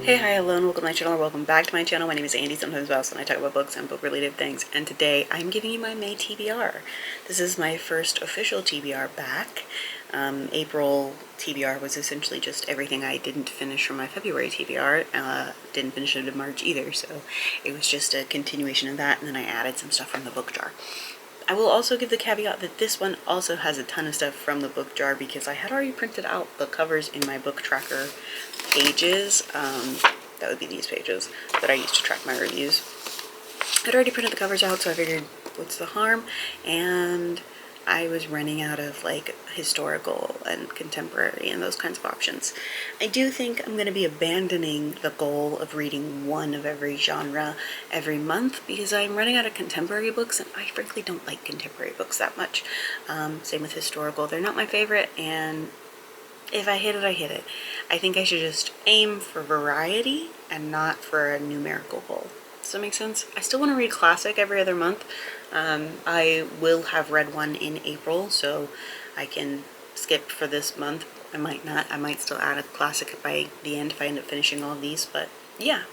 Hey, hi, hello, and welcome to my channel, or welcome back to my channel. My name is Andy, sometimes Mouse, and I talk about books and book-related things. And today, I'm giving you my May TBR. This is my first official TBR back. April TBR was essentially just everything I didn't finish from my February TBR. Didn't finish it in March either, so it was just a continuation of that, and then I added some stuff from the book jar. I will also give the caveat that this one also has a ton of stuff from the book jar because I had already printed out the covers in my book tracker pages. That would be these pages that I used to track my reviews. I'd already printed the covers out, so I figured what's the harm, and I was running out of like historical and contemporary and those kinds of options. I do think I'm going to be abandoning the goal of reading one of every genre every month because I'm running out of contemporary books, and I frankly don't like contemporary books that much. Same with historical. They're not my favorite, and if I hit it, I hit it. I think I should just aim for variety and not for a numerical goal. Does that make sense? I still want to read classic every other month. I will have read one in April, so I can skip for this month. I might not. I might still add a classic by the end if I end up finishing all of these, but yeah.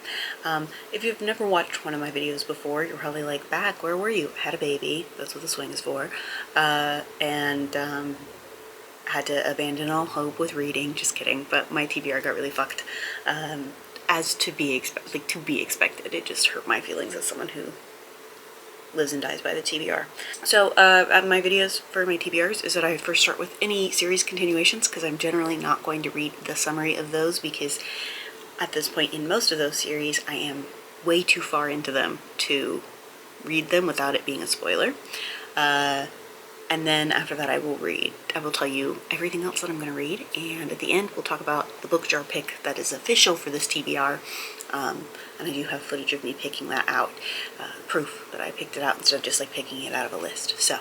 If you've never watched one of my videos before, you're probably like, back, where were you? Had a baby. That's what the swing is for. Had to abandon all hope with reading. Just kidding, but my TBR got really fucked. As to be expected. It just hurt my feelings as someone who lives and dies by the TBR. So my videos for my TBRs is that I first start with any series continuations because I'm generally not going to read the summary of those because at this point in most of those series I am way too far into them to read them without it being a spoiler. And then after that I will tell you everything else that I'm going to read, and at the end we'll talk about the book jar pick that is official for this TBR, and I do have footage of me picking that out, proof that I picked it out instead of just like picking it out of a list. So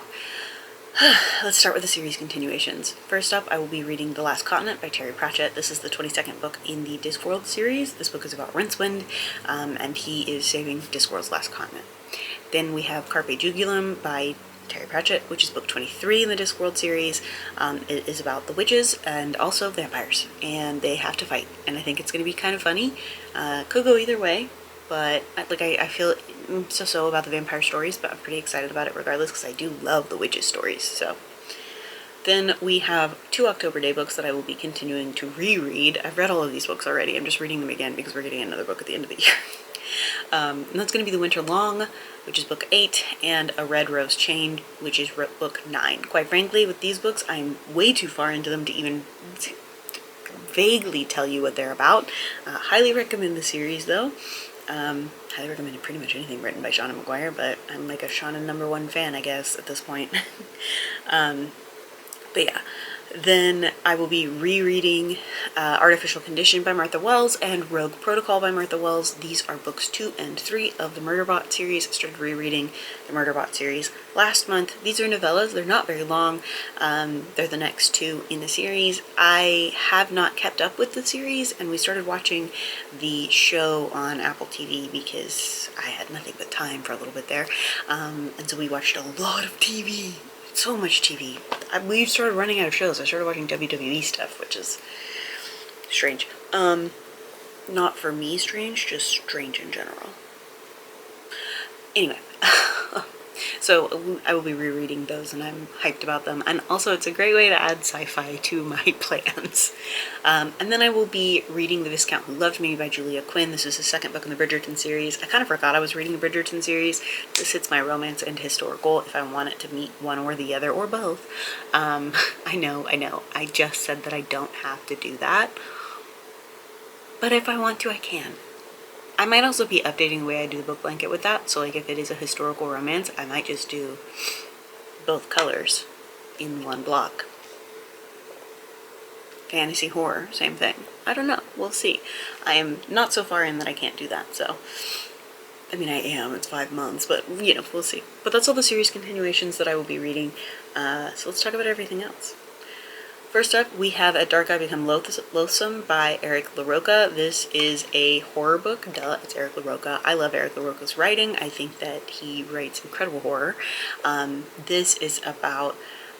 let's start with the series continuations. First up, I will be reading The Last Continent by Terry Pratchett. This is the 22nd book in the Discworld series. This book is about Rincewind, and he is saving Discworld's last continent. Then we have Carpe Jugulum by Terry Pratchett, which is book 23 in the Discworld series. It is about the witches and also vampires, and they have to fight, and I think it's going to be kind of funny. Could go either way, but I feel so about the vampire stories, but I'm pretty excited about it regardless because I do love the witches stories. So then we have 2 October Day books that I will be continuing to reread. I've read all of these books already. I'm just reading them again because we're getting another book at the end of the year. And that's going to be The Winter Long, which is book 8, and A Red Rose Chain, which is book 9. Quite frankly, with these books, I'm way too far into them to even vaguely tell you what they're about. Highly recommend the series, though. Highly recommend pretty much anything written by Shauna McGuire, but I'm like a Shauna #1 fan, I guess, at this point. But yeah. Then I will be rereading Artificial Condition by Martha Wells and Rogue Protocol by Martha Wells. These are books 2 and 3 of the Murderbot series. I started rereading the Murderbot series last month. These are novellas. They're not very long. They're the next 2 in the series. I have not kept up with the series, and we started watching the show on Apple TV because I had nothing but time for a little bit there. And so we watched a lot of TV. So much TV. We started running out of shows. I started watching WWE stuff, which is strange. Not for me strange, just strange in general. Anyway, so I will be rereading those, and I'm hyped about them. And also, it's a great way to add sci-fi to my plans. And then I will be reading The Viscount Who Loved Me by Julia Quinn. This is the 2nd book in the Bridgerton series. I kind of forgot I was reading the Bridgerton series. This hits my romance and historical if I want it to meet one or the other, or both. I know. I just said that I don't have to do that. But if I want to, I can. I might also be updating the way I do the book blanket with that, so like if it is a historical romance, I might just do both colors in one block. Fantasy horror, same thing. I don't know, we'll see. I am not so far in that I can't do that, so. I mean, I am, it's 5 months, but you know, we'll see. But that's all the series continuations that I will be reading, so let's talk about everything else. First up, we have At Dark I Become Loathsome by Eric LaRocca. This is a horror book. Duh, it's Eric LaRocca. I love Eric LaRocca's writing. I think that he writes incredible horror. This is about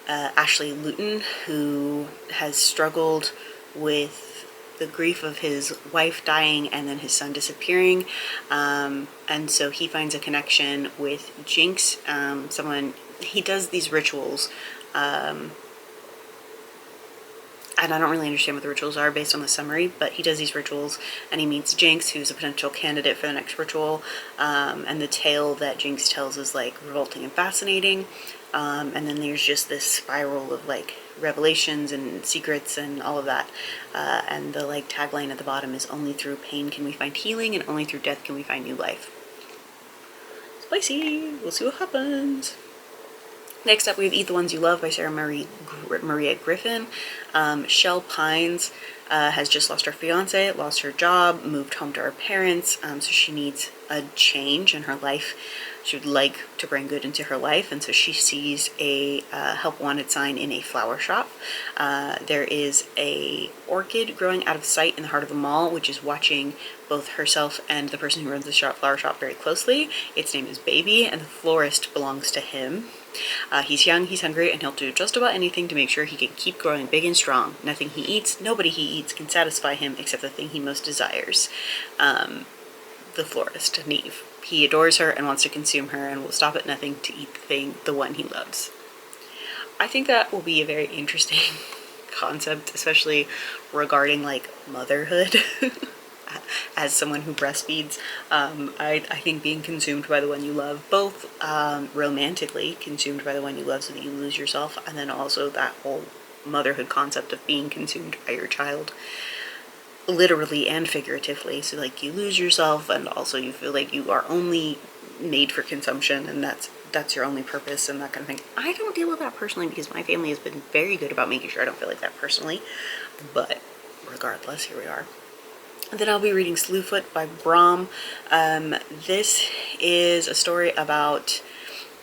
Ashley Luton, who has struggled with the grief of his wife dying and then his son disappearing. And so he finds a connection with Jinx, someone, he does these rituals, and I don't really understand what the rituals are based on the summary, but he does these rituals and he meets Jinx, who's a potential candidate for the next ritual. And the tale that Jinx tells is like revolting and fascinating. And then there's just this spiral of like revelations and secrets and all of that. And the like tagline at the bottom is, only through pain can we find healing, and only through death can we find new life. Spicy. We'll see what happens. Next up, we have Eat the Ones You Love by Sarah Maria Griffin. Shell Pines has just lost her fiance, lost her job, moved home to her parents, so she needs a change in her life. She would like to bring good into her life, and so she sees a help wanted sign in a flower shop. There is a orchid growing out of sight in the heart of the mall, which is watching both herself and the person who runs the flower shop very closely. Its name is Baby, and the florist belongs to him. He's young, he's hungry, and he'll do just about anything to make sure he can keep growing big and strong. Nothing he eats, nobody he eats can satisfy him except the thing he most desires. The florist, Neve. He adores her and wants to consume her and will stop at nothing to eat the one he loves. I think that will be a very interesting concept, especially regarding like motherhood. As someone who breastfeeds, I think being consumed by the one you love, both romantically consumed by the one you love so that you lose yourself, and then also that whole motherhood concept of being consumed by your child, literally and figuratively, so like you lose yourself and also you feel like you are only made for consumption and that's your only purpose and that kind of thing. I don't deal with that personally because my family has been very good about making sure I don't feel like that personally, but regardless, here we are. And then I'll be reading Slewfoot by Brom. This is a story about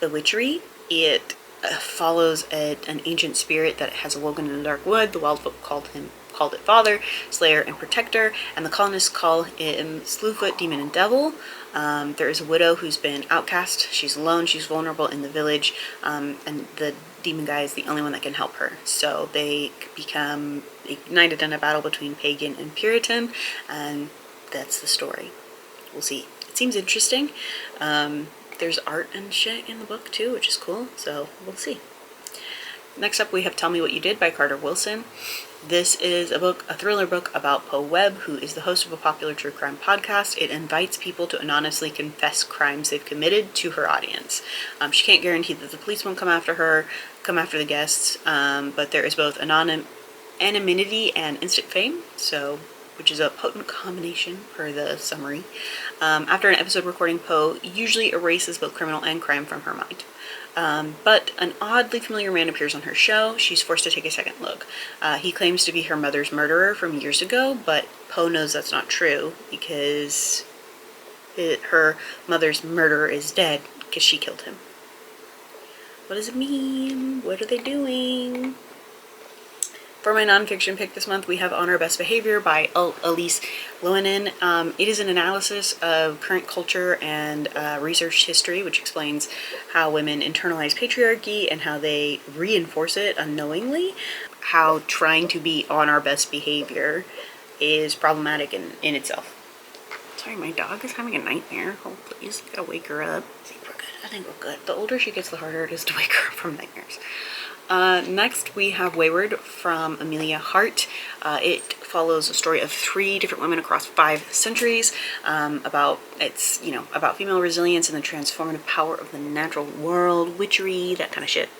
the witchery. It follows an ancient spirit that has awoken in the dark wood. The wild folk called it Father, Slayer, and Protector, and the colonists call him Slewfoot, Demon, and Devil. There is a widow who's been outcast. She's alone, she's vulnerable in the village, and the demon guy is the only one that can help her. So they become ignited in a battle between pagan and Puritan, and that's the story. We'll see. It seems interesting. There's art and shit in the book too, which is cool, so we'll see. Next up, we have Tell Me What You Did by Carter Wilson. This is a thriller book about Poe Webb, who is the host of a popular true crime podcast. It invites people to anonymously confess crimes they've committed to her audience. She can't guarantee that the police won't come after the guests, but there is both anonymity and instant fame, which is a potent combination per the summary. After an episode recording, Poe usually erases both criminal and crime from her mind. But an oddly familiar man appears on her show. She's forced to take a second look. He claims to be her mother's murderer from years ago, but Poe knows that's not true because her mother's murderer is dead because she killed him. What does it mean? What are they doing? For my nonfiction pick this month, we have On Our Best Behavior by Elise Loehnen. It is an analysis of current culture and research history, which explains how women internalize patriarchy and how they reinforce it unknowingly. How trying to be on our best behavior is problematic in itself. Sorry, my dog is having a nightmare. Hold please. I gotta wake her up. I think we're good. The older she gets, the harder it is to wake her up from nightmares. Next, we have Wayward from Amelia Hart. It follows a story of 3 different women across 5 centuries, about female resilience and the transformative power of the natural world, witchery, that kind of shit.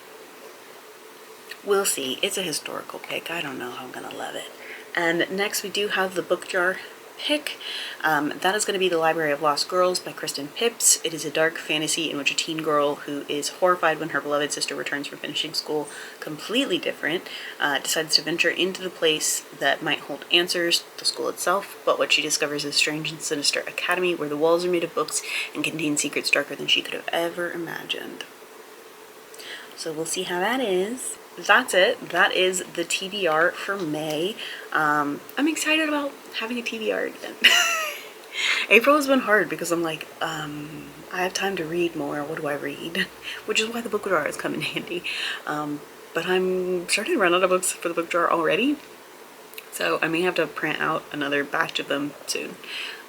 We'll see. It's a historical pick. I don't know how I'm gonna love it. And next, we do have the book jar pick. That is going to be The Library of Lost Girls by Kristen Phipps. It is a dark fantasy in which a teen girl who is horrified when her beloved sister returns from finishing school completely different decides to venture into the place that might hold answers, the school itself, but what she discovers is a strange and sinister academy where the walls are made of books and contain secrets darker than she could have ever imagined. So we'll see how that is. That's it. That is the TBR for May. I'm excited about having a TBR again. April has been hard because I'm like, I have time to read more. What do I read? Which is why the book jar has come in handy. But I'm starting to run out of books for the book jar already. So I may have to print out another batch of them soon,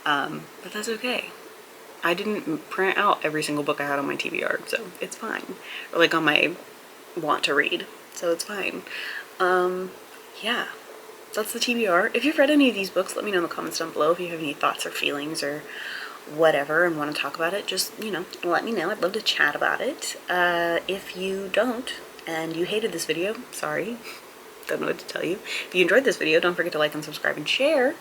but that's okay. I didn't print out every single book I had on my TBR, so it's fine. Or like on my want to read, so it's fine. Yeah, so that's the TBR. If you've read any of these books, let me know in the comments down below if you have any thoughts or feelings or whatever and want to talk about it. Just, you know, let me know. I'd love to chat about it. If you don't and you hated this video, sorry. Don't know what to tell you. If you enjoyed this video, don't forget to like and subscribe and share.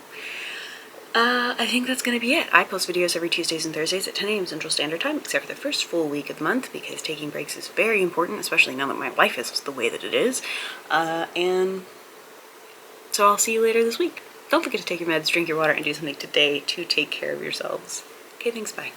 I think that's going to be it. I post videos every Tuesdays and Thursdays at 10 a.m. Central Standard Time, except for the first full week of the month, because taking breaks is very important, especially now that my life is the way that it is. And so I'll see you later this week. Don't forget to take your meds, drink your water, and do something today to take care of yourselves. Okay, thanks, bye.